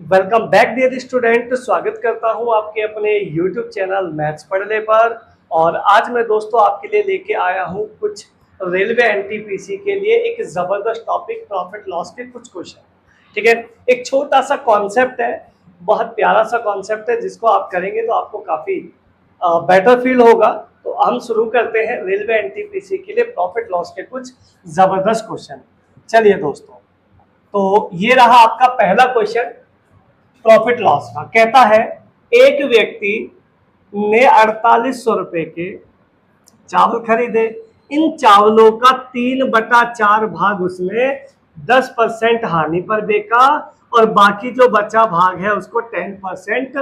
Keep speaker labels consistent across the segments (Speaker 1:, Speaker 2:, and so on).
Speaker 1: Welcome back dear student. स्वागत करता हूं आपके अपने यूट्यूब चैनल मैथ्स पढ़ ले पर। और आज मैं दोस्तों आपके लिए लेके आया हूं कुछ रेलवे एनटीपीसी के लिए एक ज़बरदस्त टॉपिक, प्रॉफिट लॉस के कुछ क्वेश्चन। ठीक है, एक छोटा सा कॉन्सेप्ट है, बहुत प्यारा सा कॉन्सेप्ट है, जिसको आप करेंगे तो आपको काफ़ी बेटर फील होगा। तो हम शुरू करते हैं रेलवे एनटीपीसी के लिए प्रॉफिट लॉस के कुछ ज़बरदस्त क्वेश्चन। चलिए दोस्तों, तो ये रहा आपका पहला क्वेश्चन प्रॉफिट लॉस का। कहता है एक व्यक्ति ने 4800 रुपए के चावल खरीदे। इन चावलों का 3/4 भाग उसने 10% हानि पर बेचा और बाकी जो बचा भाग है उसको 10%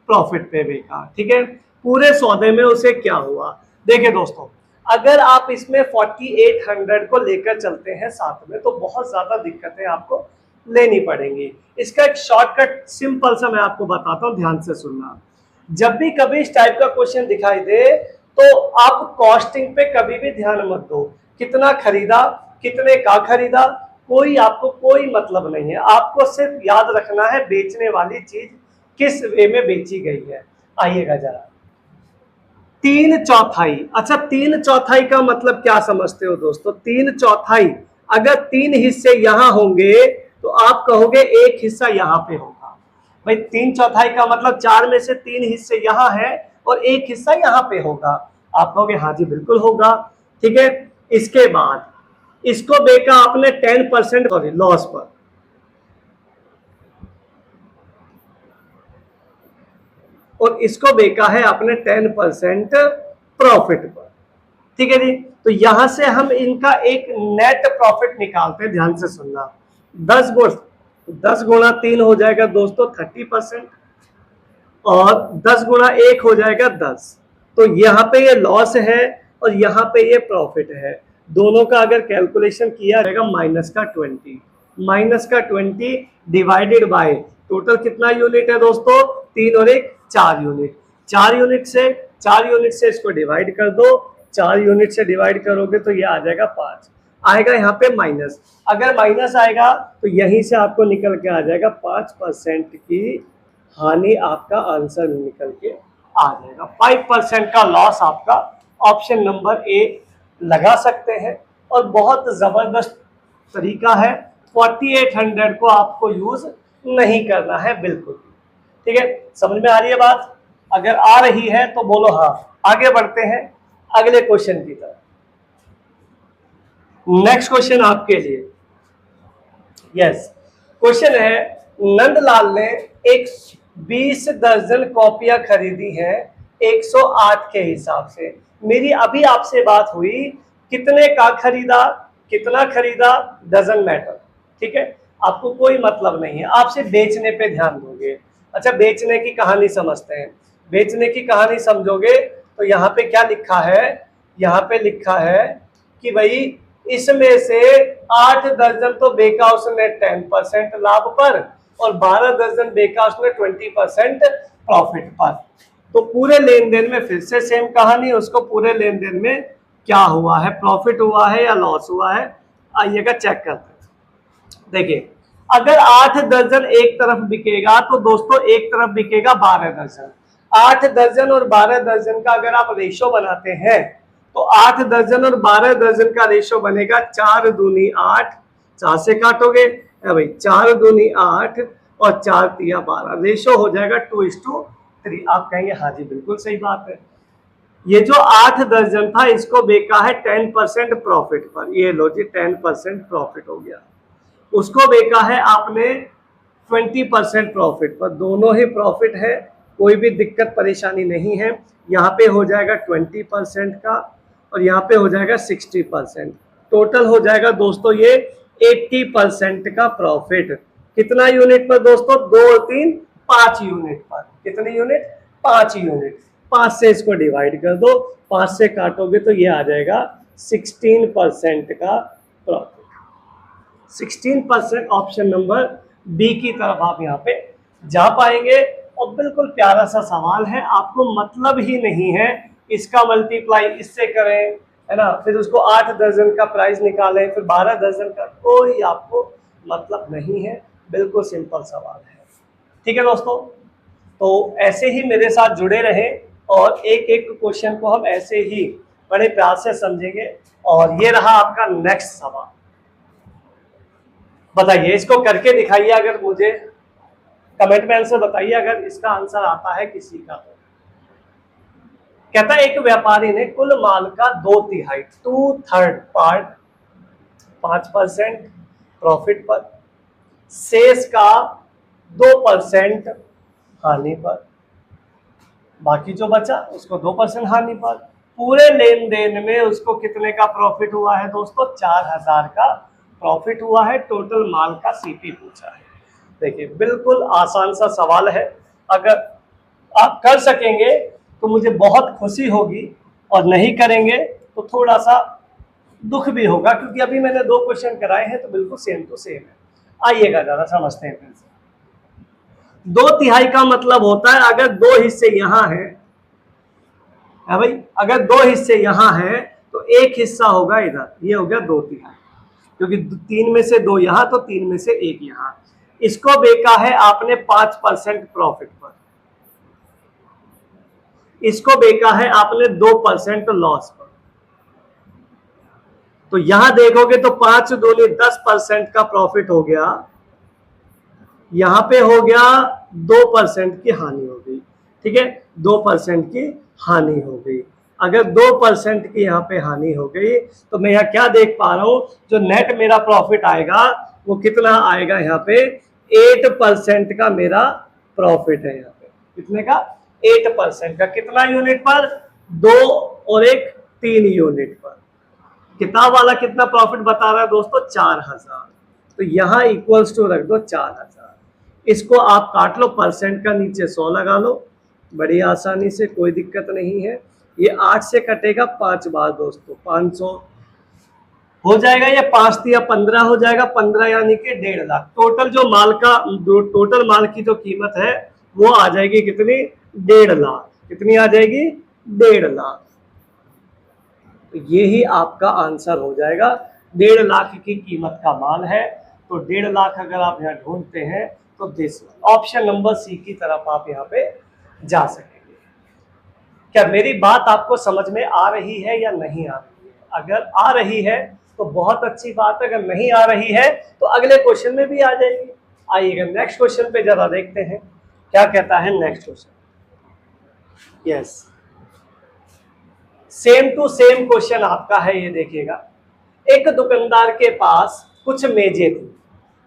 Speaker 1: प्रॉफिट पे बेचा। ठीक है, पूरे सौदे में उसे क्या हुआ? देखिए दोस्तों, अगर आप इसमें 4800 को लेकर चलते हैं साथ में तो बहुत ज्यादा दिक्कतें आपको लेनी पड़ेंगी। इसका एक शॉर्टकट सिंपल सा मैं आपको बताता हूं, ध्यान से सुनना। जब भी कभी इस टाइप का क्वेश्चन दिखाई दे तो आप कॉस्टिंग पे कभी भी ध्यान मत दो। कितना खरीदा, कितने का खरीदा, कोई आपको कोई मतलब नहीं है। आपको सिर्फ याद रखना है बेचने वाली चीज किस वे में बेची गई है। आइएगा जरा, 3/4। अच्छा, 3/4 का मतलब क्या समझते हो दोस्तों? 3/4 अगर 3 हिस्से यहां होंगे तो आप कहोगे एक हिस्सा यहां पे होगा। भाई 3/4 का मतलब 4 में से 3 हिस्से यहां है और एक हिस्सा यहां पे होगा। आप कहोगे हाँ जी बिल्कुल होगा। ठीक है, इसके बाद इसको बेचा आपने 10% लॉस पर, और इसको बेचा है आपने 10% प्रॉफिट पर। ठीक है जी, तो यहां से हम इनका एक नेट प्रॉफिट निकालते हैं। ध्यान से सुनना, 10 गुणा 3 हो जाएगा दोस्तों 30%, और 10 गुणा 1 हो जाएगा 10। तो यहाँ पे ये लॉस है और यहाँ पे ये प्रॉफिट है। दोनों का अगर कैलकुलेशन किया जाएगा -20 डिवाइडेड बाय टोटल कितना यूनिट है दोस्तों? 3 और 1 4 यूनिट। 4 यूनिट से इसको डिवाइड कर दो। 4 यूनिट से डिवाइड करोगे तो ये आ जाएगा 5। आएगा यहाँ पे माइनस। अगर माइनस आएगा तो यहीं से आपको निकल के आ जाएगा 5% की हानि। आपका आंसर निकल के आ जाएगा 5% का लॉस। आपका ऑप्शन नंबर ए लगा सकते हैं। और बहुत जबरदस्त तरीका है, 4800 को आपको यूज नहीं करना है बिल्कुल। ठीक है, समझ में आ रही है बात? अगर आ रही है तो बोलो हाँ। आगे बढ़ते हैं अगले क्वेश्चन की तरफ। नेक्स्ट क्वेश्चन आपके लिए, यस, क्वेश्चन है नंदलाल ने एक 20 दर्जन कॉपियां खरीदी हैं 108 के हिसाब से। मेरी अभी आपसे बात हुई, कितने का खरीदा, कितना खरीदा डजंट मैटर। ठीक है, आपको कोई मतलब नहीं है, आप सिर्फ बेचने पे ध्यान दोगे। अच्छा, बेचने की कहानी समझते हैं। बेचने की कहानी समझोगे तो यहाँ पे क्या लिखा है? यहाँ पे लिखा है कि भाई इसमें से 8 दर्जन तो बेचा उसने 10% लाभ पर और 12 दर्जन बेचा उसने 20% प्रॉफिट पर। तो पूरे लेन देन में फिर से सेम कहानी, उसको पूरे लेन देन में क्या हुआ है, प्रॉफिट हुआ है या लॉस हुआ है, आइएगा चेक करते हैं। देखिए, अगर 8 दर्जन एक तरफ बिकेगा तो दोस्तों एक तरफ बिकेगा 12 दर्जन। 8 दर्जन और 12 दर्जन का अगर आप रेशो बनाते हैं तो 8 दर्जन और 12 दर्जन का रेशो बनेगा 4 दूनी 8। 4 से काटोगे भाई, 4 दूनी 8 और 4 तिया 12, रेशो हो जाएगा 2:3। आप कहेंगे हाँ जी बिल्कुल सही बात है। ये जो 8 दर्जन था इसको बेचा है 10% प्रॉफिट पर। ये लो जी 10% प्रॉफिट हो गया। उसको बेचा है आपने 20% प्रॉफिट पर। दोनों ही प्रॉफिट है, कोई भी दिक्कत परेशानी नहीं है। यहाँ पे हो जाएगा 20% का और यहाँ पे हो जाएगा 60%। टोटल हो जाएगा दोस्तों ये 80% का प्रॉफिट। कितना यूनिट पर दोस्तों? 2 और 3 5 यूनिट पर। कितने यूनिट? 5 यूनिट। 5 से इसको डिवाइड कर दो, 5 से काटोगे तो ये आ जाएगा 16% का प्रॉफिट। 16%। ऑप्शन नंबर बी की तरफ आप यहाँ पे जा पाएंगे। और बिल्कुल प्यारा सा सवाल है, आपको मतलब ही नहीं है इसका मल्टीप्लाई इससे करें, है ना, फिर उसको 8 दर्जन का प्राइस निकालें, फिर 12 दर्जन का, कोई आपको मतलब नहीं है। बिल्कुल सिंपल सवाल है। ठीक है दोस्तों, तो ऐसे ही मेरे साथ जुड़े रहें और एक एक क्वेश्चन को हम ऐसे ही बड़े प्यार से समझेंगे। और ये रहा आपका नेक्स्ट सवाल। बताइए, इसको करके दिखाइए, अगर मुझे कमेंट में आंसर बताइए अगर इसका आंसर आता है किसी का। कहता है एक व्यापारी ने कुल माल का 2/3 2/3 पार्ट 5% प्रॉफिट पर, शेष का 2% हानि पर, बाकी जो बचा उसको 2% हानि पर। पूरे लेन देन में उसको कितने का प्रॉफिट हुआ है दोस्तों? 4000 का प्रॉफिट हुआ है। टोटल माल का सीपी पूछा है। देखिए, बिल्कुल आसान सा सवाल है। अगर आप कर सकेंगे तो मुझे बहुत खुशी होगी, और नहीं करेंगे तो थोड़ा सा दुख भी होगा, क्योंकि अभी मैंने 2 क्वेश्चन कराए हैं तो बिल्कुल सेम टू सेम है। आइएगा जरा समझते हैं फिर से। 2/3 का मतलब होता है अगर 2 हिस्से यहां है भाई, अगर 2 हिस्से यहां है तो एक हिस्सा होगा इधर, ये हो गया 2/3, क्योंकि 3 में से 2 यहां तो 3 में से 1 यहां। इसको बेचा है आपने 5% प्रॉफिट पर, इसको बेचा है आपने 2% लॉस पर। तो यहां देखोगे तो 5 दूनी 10% का प्रॉफिट हो गया, यहां पे हो गया 2% की हानि हो गई। ठीक है, 2% की हानि हो गई। अगर 2% की यहाँ पे हानि हो गई तो मैं यहाँ क्या देख पा रहा हूं, जो नेट मेरा प्रॉफिट आएगा वो कितना आएगा? यहाँ पे 8% का मेरा प्रॉफिट है। यहाँ पे कितने का? 8% का। कितना यूनिट पर? 2 और 1 3 यूनिट पर। किताब वाला कितना प्रॉफिट बता रहा है दोस्तों? 4000। तो यहां इक्वल्स टू रख दो 4000। इसको आप काट लो, परसेंट का नीचे 100 लगा लो, बड़ी आसानी से, कोई दिक्कत नहीं है। ये 8 से कटेगा 5 बार दोस्तों, 500 हो जाएगा। ये 5 या 15 हो जाएगा, 15 यानी कि 1.5 लाख। टोटल जो माल का, टोटल माल की जो कीमत है वो आ जाएगी कितनी? 1.5 लाख। कितनी आ जाएगी? 1.5 लाख। तो ये ही आपका आंसर हो जाएगा। 1.5 लाख की कीमत का माल है, तो 1.5 लाख अगर आप यहाँ ढूंढते हैं तो दिस ऑप्शन नंबर सी की तरफ आप यहाँ पे जा सकेंगे। क्या मेरी बात आपको समझ में आ रही है या नहीं आ रही है? अगर आ रही है तो बहुत अच्छी बात है, अगर नहीं आ रही है तो अगले क्वेश्चन में भी आ जाएगी। आइएगा नेक्स्ट क्वेश्चन पे जरा देखते हैं क्या कहता है next question. Yes, same to same question आपका है, ये देखिएगा। एक दुकानदार के पास कुछ मेजें थी,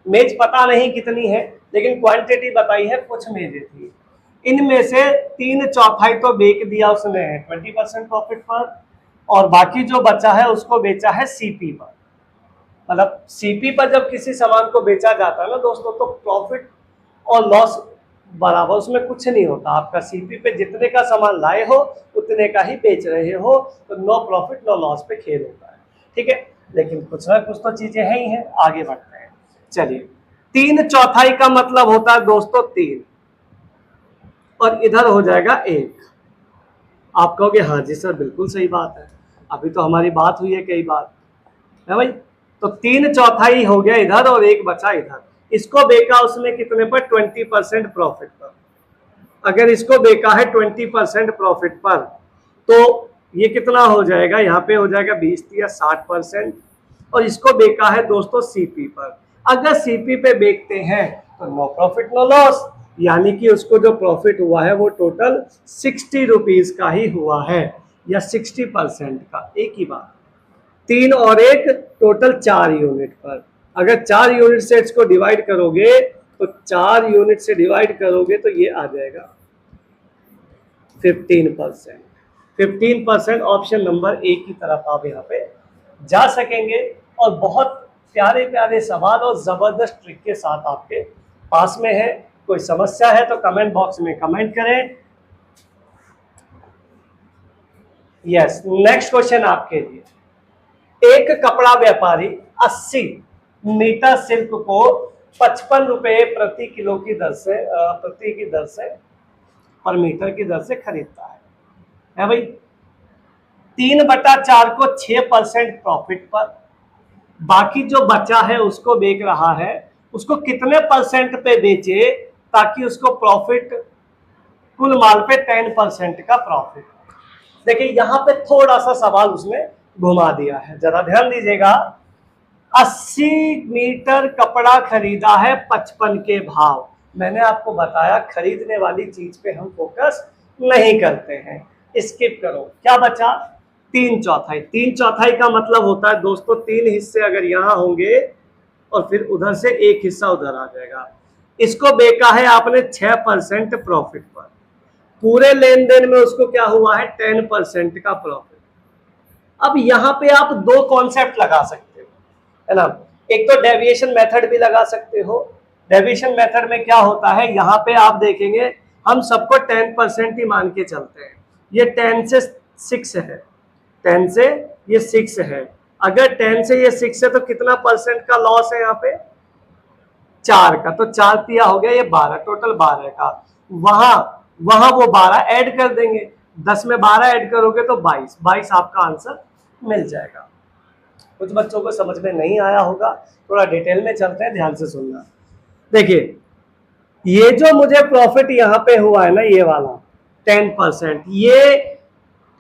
Speaker 1: मेज पता नहीं कितनी है लेकिन क्वांटिटी बताई है, कुछ मेजें थी। इनमें से 3/4 तो बेच दिया उसने 20% प्रॉफिट पर, और बाकी जो बचा है उसको बेचा है सीपी पर। मतलब सीपी पर जब किसी सामान को बेचा जाता है ना दोस्तों, तो प्रॉफिट और लॉस बराबर, उसमें कुछ नहीं होता। आपका सीपी पे जितने का सामान लाए हो उतने का ही बेच रहे हो, तो नो प्रॉफिट नो लॉस पे खेल होता है। ठीक है, लेकिन कुछ ना कुछ तो चीजें है ही हैं। आगे बढ़ते हैं, चलिए। 3/4 का मतलब होता है दोस्तों 3, और इधर हो जाएगा 1। आप कहोगे हाँ जी सर, बिल्कुल सही बात है, अभी तो हमारी बात हुई है कई बार, है भाई। तो 3/4 हो गया इधर और 1 बचा इधर। इसको बेचा उसने कितने पर? 20% प्रॉफिट पर। अगर इसको बेचा है 20% प्रॉफिट पर, तो ये कितना हो जाएगा? यहाँ पे हो जाएगा 20 या 60%। और इसको बेचा है दोस्तों सीपी पर। अगर सीपी पे बेचते हैं तो नो प्रॉफिट नो लॉस, यानी कि उसको जो प्रॉफिट हुआ है वो टोटल 60 रुपीज का ही हुआ है, या 60% का। एक ही बात, 3 और 1 टोटल 4 यूनिट पर। अगर 4 यूनिट से इसको डिवाइड करोगे तो 4 यूनिट से डिवाइड करोगे तो ये आ जाएगा 15%। 15% ऑप्शन नंबर ए की तरफ आप यहाँ पे जा सकेंगे। और बहुत प्यारे प्यारे सवाल और जबरदस्त ट्रिक के साथ आपके पास में है। कोई समस्या है तो कमेंट बॉक्स में कमेंट करें। यस, नेक्स्ट क्वेश्चन आपके लिए। एक कपड़ा व्यापारी 80 मीटर सिल्क को 55 रुपए प्रति किलो की दर से पर मीटर की दर से खरीदता है भाई। 3/4 को 6% प्रॉफिट पर, बाकी जो बचा है उसको बेच रहा है। उसको कितने परसेंट पे बेचे ताकि उसको प्रॉफिट, कुल माल पे 10% का प्रॉफिट। देखिए यहां पे थोड़ा सा सवाल उसने घुमा दिया है, जरा ध्यान दीजिएगा। 80 मीटर कपड़ा खरीदा है 55 के भाव। मैंने आपको बताया खरीदने वाली चीज पे हम फोकस नहीं करते हैं, स्किप करो। क्या बचा? 3/4। 3/4 का मतलब होता है दोस्तों 3 हिस्से अगर यहां होंगे और फिर उधर से एक हिस्सा उधर आ जाएगा। इसको बेचा है आपने 6% प्रॉफिट पर, पूरे लेन देन में उसको क्या हुआ है 10% का प्रॉफिट। अब यहां पे आप दो कॉन्सेप्ट लगा सकते हो, है ना। एक तो डेविएशन मेथड भी लगा सकते हो। डेविएशन मेथड में क्या होता है, यहाँ पे आप देखेंगे हम सबको 10% ही मान के चलते हैं। ये 10 से 6 है, 10 से ये 6 है। अगर 10 से ये 6 है तो कितना परसेंट का लॉस है यहाँ पे? 4 का। तो 4 तिया हो गया ये 12, टोटल 12 का। वहां वहां वो 12 ऐड कर देंगे, 10 में 12 ऐड करोगे तो 22 आपका आंसर मिल जाएगा। कुछ बच्चों को समझ में नहीं आया होगा, थोड़ा डिटेल में चलते हैं, ध्यान से सुनना। देखिए ये जो मुझे प्रॉफिट यहाँ पे हुआ है ना, ये वाला 10%, ये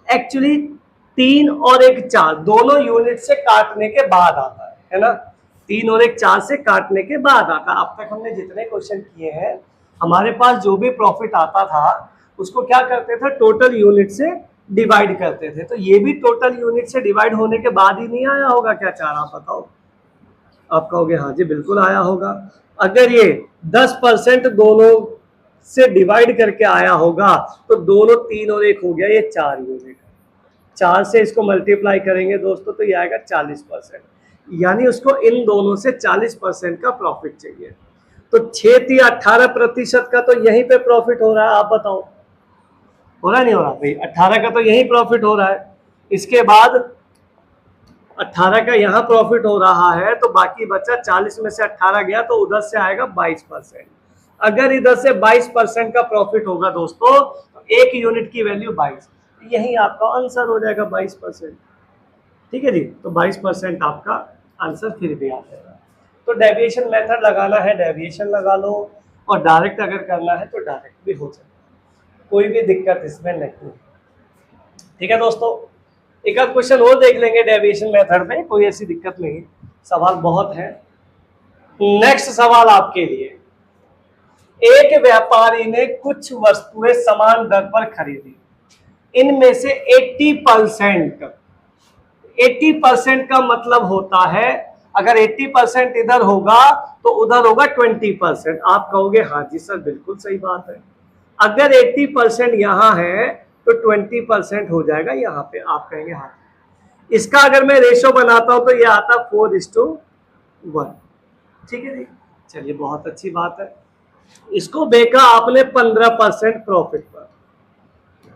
Speaker 1: एक्चुअली 3 और 1 4 दोनों यूनिट से काटने के बाद आता है ना। 3 और 1 4 से काटने के बाद आता है। अब तक हमने जितने क्वेश्चन किए हैं, हमारे पास जो भी प्रॉफिट आता था उसको क्या करते थे, टोटल यूनिट से डिवाइड करते थे। तो ये भी टोटल यूनिट से डिवाइड होने के बाद ही नहीं आया होगा क्या 4? आप बताओ। आप कहोगे हाँ जी बिल्कुल आया होगा। अगर ये 10% दोनों से डिवाइड करके आया होगा तो दोनों 3 और 1 हो गया, ये 4 यूनिट। 4 से इसको मल्टीप्लाई करेंगे दोस्तों तो ये आएगा 40%, यानी उसको इन दोनों से 40% का प्रॉफिट चाहिए। तो 6 या 18% का तो यहीं पे प्रॉफिट हो रहा है। आप बताओ हो रहा नहीं हो रहा? भाई 18 का तो यही प्रॉफिट हो रहा है, इसके बाद 18 का यहाँ प्रॉफिट हो रहा है, तो बाकी बचा 40 में से 18 गया तो उधर से आएगा 22%। अगर इधर से 22% का प्रॉफिट होगा दोस्तों तो एक यूनिट की वैल्यू 22, यही आपका आंसर हो जाएगा 22%। ठीक है जी, तो 22% आपका आंसर फिर भी आ जाएगा। तो डेविएशन मेथड लगाना है डेविएशन लगा लो, और डायरेक्ट अगर करना है तो डायरेक्ट भी हो सकता है, कोई भी दिक्कत इसमें नहीं। ठीक है दोस्तों, एक आध क्वेश्चन और देख लेंगे डेविएशन मेथड में, कोई ऐसी दिक्कत नहीं, सवाल बहुत है। नेक्स्ट सवाल आपके लिए, एक व्यापारी ने कुछ वस्तुएं समान दर पर खरीदी, इनमें से 80% का मतलब होता है अगर 80% इधर होगा तो उधर होगा 20%। आप कहोगे हाँ जी सर बिल्कुल सही बात है, अगर 80% यहाँ है तो 20% हो जाएगा यहाँ पे। आप कहेंगे हाँ। इसका अगर मैं रेशो बनाता हूं तो ये आता 4:1। ठीक है जी, चलिए बहुत अच्छी बात है। इसको बेचा आपने 15% प्रॉफिट पर,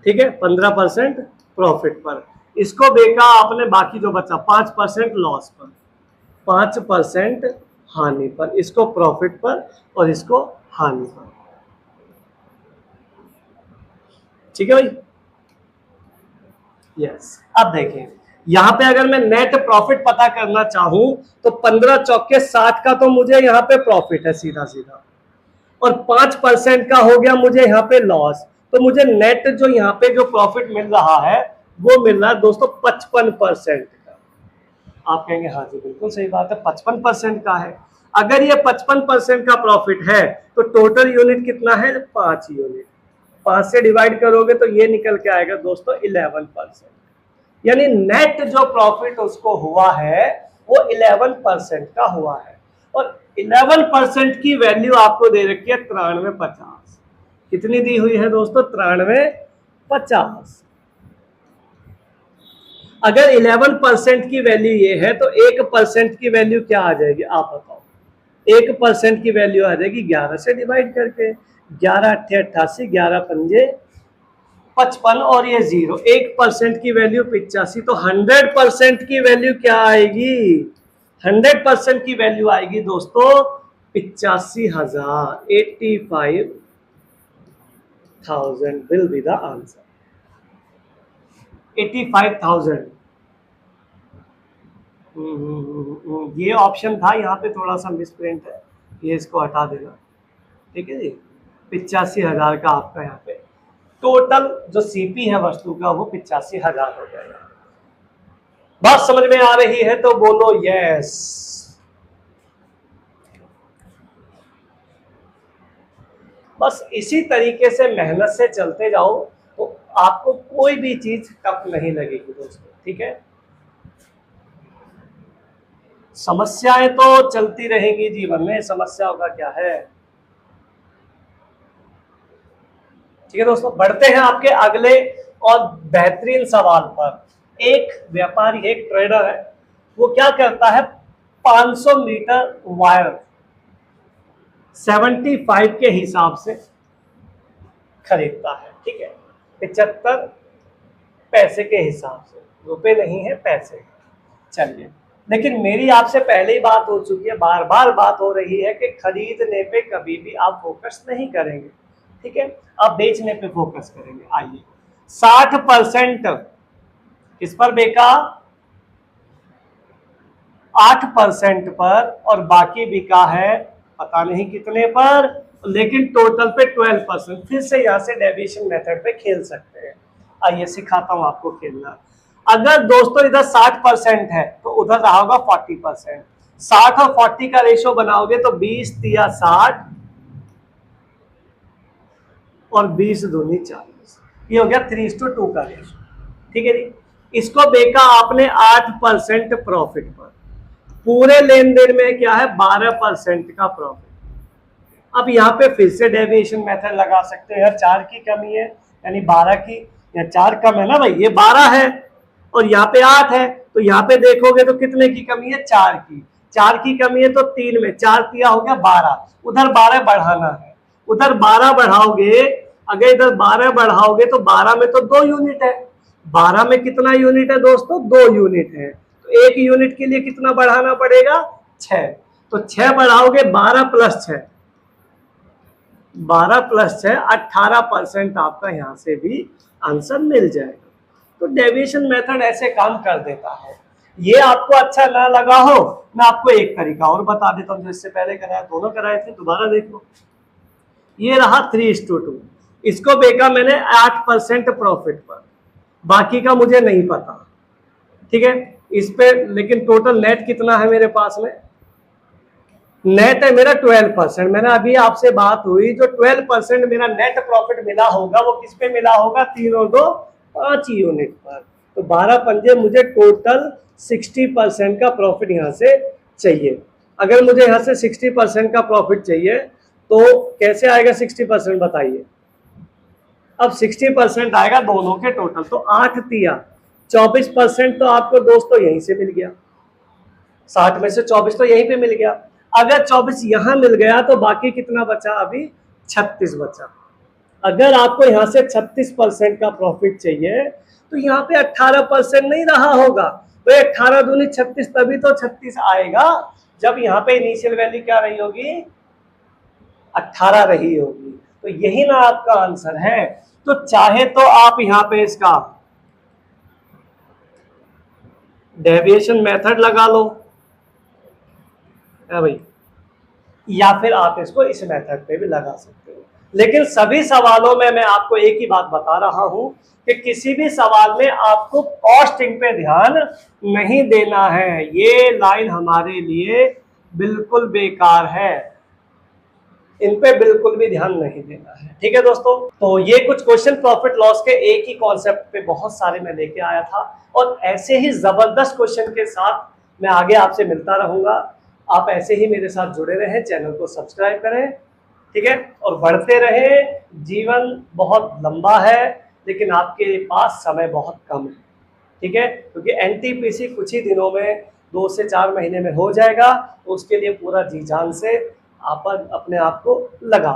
Speaker 1: ठीक है 15% प्रॉफिट पर। इसको बेचा आपने बाकी जो बचा 5% लॉस पर, 5% हानि पर, इसको प्रॉफिट पर और इसको हानि पर। ठीक है भाई, यस। अब देखिए यहां पे अगर मैं नेट प्रॉफिट पता करना चाहूं तो 15 चौके 60 का तो मुझे यहाँ पे प्रॉफिट है सीधा सीधा, और 5% का हो गया मुझे यहाँ पे लॉस। तो मुझे नेट जो यहाँ पे जो प्रॉफिट मिल रहा है वो मिल रहा है दोस्तों 55% का। आप कहेंगे हाँ जी बिल्कुल सही बात है, 55% का है। अगर ये 55% का प्रॉफिट है तो टोटल यूनिट कितना है? 5 यूनिट। 5 से डिवाइड करोगे तो ये निकल के आएगा दोस्तों 11%, यानी नेट जो प्रॉफिट उसको हुआ है वो 11% का हुआ है। और 11% की वैल्यू आपको दे रखी है 93.50। कितनी दी हुई है दोस्तों? 93.50। अगर 11% की वैल्यू ये है तो 1% की वैल्यू क्या आ जाएगी? आप बताओ। 1% की वैल्यू आ जाएगी 11 से डिवाइड करके, 11 अट्ठे 88, 11 पंजे 55 और ये 0। 1% की वैल्यू 85। तो 100% की वैल्यू क्या आएगी? 100% की वैल्यू आएगी दोस्तों 85,000। 85,000 विल बी द आंसर। 85,000। ये ऑप्शन था, यहाँ पे थोड़ा सा मिसप्रिंट है, ये इसको हटा देना। ठीक है जी, 85,000 का आपका यहाँ पे टोटल जो सीपी है वस्तु का वो 85,000 हो जाएगा। बात समझ में आ रही है तो बोलो यस। बस इसी तरीके से मेहनत से चलते जाओ तो आपको कोई भी चीज टफ नहीं लगेगी दोस्तों, ठीक है। समस्याएं तो चलती रहेंगी जीवन में, समस्याओं का क्या है। ठीक है दोस्तों, बढ़ते हैं आपके अगले और बेहतरीन सवाल पर। एक व्यापारी, एक ट्रेडर है, वो क्या करता है, 500 मीटर वायर 75 के हिसाब से खरीदता है, ठीक है, 75 पैसे के हिसाब से, रुपए नहीं है पैसे। चलिए, लेकिन मेरी आपसे पहले ही बात हो चुकी है, बार बार बात हो रही है कि खरीदने पे कभी भी आप फोकस नहीं करेंगे, ठीक है, आप बेचने पे फोकस करेंगे। आइए, 60% किस पर बेचा, 8% पर, और बाकी बिका है पता नहीं कितने पर, लेकिन टोटल पे 12%। फिर से यहाँ से डेविएशन मेथड पे खेल सकते हैं। आइए सिखाता हूं आपको खेलना। अगर दोस्तों इधर 60% है तो उधर रहा होगा 40%। 60 और 40 का रेशो बनाओगे तो 20 तिया 60 और 20 दूनी 40, ये हो गया 3:2 का रेशो, ठीक है जी। इसको बेचा आपने 8% प्रॉफिट पर, पूरे लेन देन में क्या है 12% का प्रॉफिट। अब यहाँ पे फिर से डेविएशन मेथड लगा सकते हैं, यार 4 की कमी है यानी 12 की, या 4 कम है ना भाई, ये 12 है और यहाँ पे 8 है, तो यहाँ पे देखोगे तो कितने की कमी है, 4 की। 4 की कमी है तो 3 में 4 तिया हो गया 12, उधर 12 बढ़ाना है, उधर 12 बढ़ाओगे, अगर इधर 12 बढ़ाओगे तो 12 में तो 2 यूनिट है, 12 में कितना यूनिट है दोस्तों, 2 यूनिट है, तो 1 यूनिट के लिए कितना बढ़ाना पड़ेगा, 6, तो 6 बढ़ाओगे 12 प्लस 6, 12 प्लस 6 18% आपका यहां से भी आंसर मिल जाएगा। तो डेविएशन मेथड ऐसे काम कर देता है। ये आपको अच्छा ना लगा हो, मैं आपको एक तरीका और बता देता हूं, जो इससे पहले कराया, दोनों कराए थे, दोबारा देख लो। ये रहा 3:2, इसको बेचा मैंने 8% प्रॉफिट पर, बाकी का मुझे नहीं पता, ठीक है, इस पे लेकिन टोटल नेट कितना है मेरे पास में, नेट है मेरा 12%। मैंने अभी आपसे बात हुई, जो 12% मेरा नेट प्रॉफिट मिला होगा वो किस पे मिला होगा, 3 और 2 5 यूनिट पर, तो 12 पंजे मुझे टोटल 60% का प्रॉफिट यहाँ से चाहिए। अगर मुझे यहाँ से 60% का प्रॉफिट चाहिए तो कैसे आएगा 60%, बताइए। अब 60% आएगा दोनों के टोटल, तो 8 तिया 24% तो आपको दोस्तों यहीं से मिल गया, 60 में से 24 तो यहीं पे मिल गया। अगर 24 यहां मिल गया तो बाकी कितना बचा, अभी 36 बचा। अगर आपको यहां से 36% का प्रॉफिट चाहिए तो यहाँ पे 18% नहीं रहा होगा, तो 18 दूनी 36, तभी तो 36 आएगा जब यहाँ पे इनिशियल वैल्यू क्या रही होगी, 18 रही होगी। तो यही ना आपका आंसर है। तो चाहे तो आप यहाँ पे इसका डेविएशन मेथड लगा लो है भाई, या फिर आप इसको इस मेथड पे भी लगा सकते हो, लेकिन सभी सवालों में मैं आपको एक ही बात बता रहा हूं कि किसी भी सवाल में आपको कॉस्टिंग पे ध्यान नहीं देना है। ये लाइन हमारे लिए बिल्कुल बेकार है, इन पे बिल्कुल भी ध्यान नहीं देना है, ठीक है दोस्तों। तो ये कुछ क्वेश्चन प्रॉफिट लॉस के एक ही कॉन्सेप्ट पे बहुत सारे मैं लेके आया था, और ऐसे ही जबरदस्त क्वेश्चन के साथ मैं आगे आपसे मिलता रहूंगा। आप ऐसे ही मेरे साथ जुड़े रहें, चैनल को सब्सक्राइब करें, ठीक है, और बढ़ते रहें। जीवन बहुत लंबा है लेकिन आपके पास समय बहुत कम है, ठीक है, क्योंकि एनटीपीसी कुछ ही दिनों में 2 से 4 महीने में हो जाएगा, तो उसके लिए पूरा जी जान से आप अपने आप को लगा,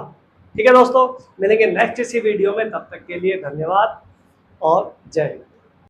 Speaker 1: ठीक है दोस्तों। मिलेंगे नेक्स्ट इसी वीडियो में, तब तक के लिए धन्यवाद और जय हिंद।